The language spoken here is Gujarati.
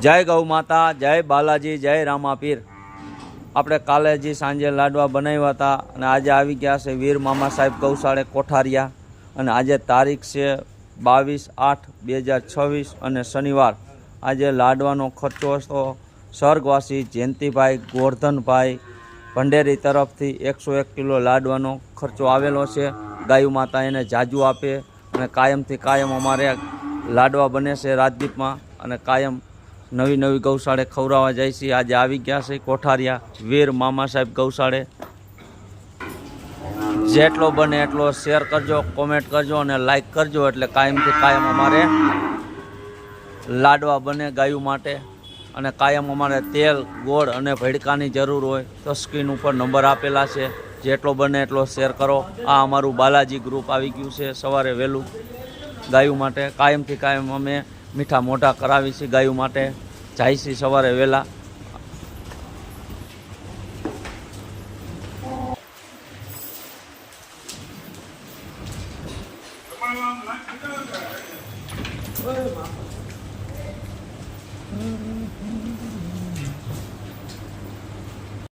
જય ગૌ માતા, જય બાલાજી, જય રામાપીર। આપણે કાલે જે સાંજે લાડવા બનાવ્યા હતા અને આજે આવી ગયા છે વીર મામા સાહેબ ગૌશાળે કોઠારિયા। અને આજે તારીખ છે 22/8/2026 અને શનિવાર। આજે લાડવાનો ખર્ચો તો સ્વર્ગવાસી જયંતિભાઈ ગોરધનભાઈ ભંડેરી તરફથી 101 કિલો લાડવાનો ખર્ચો આવેલો છે। ગાયું માતા એને જાજુ આપે અને કાયમથી કાયમ અમારે લાડવા બને છે રાજદીપમાં અને કાયમ નવી નવી ગૌશાળે ખવડાવવા જાય છે। આજે આવી ગયા છે કોઠારિયા વીર મામા સાહેબ ગૌશાળે। જેટલો બને એટલો શેર કરજો, કોમેન્ટ કરજો અને લાઈક કરજો, એટલે કાયમથી કાયમ અમારે લાડવા બને ગાયું માટે। અને કાયમ અમારે તેલ, ગોળ અને ભડકાની જરૂર હોય તો સ્ક્રીન ઉપર નંબર આપેલા છે, જેટલો બને એટલો શેર કરો। આ અમારું બાલાજી ગ્રુપ આવી ગયું છે સવારે વહેલું ગાયું માટે। કાયમથી કાયમ અમે મીઠા મોઢા કરાવી છીએ ગાયું માટે, જાય છે સવારે વહેલા।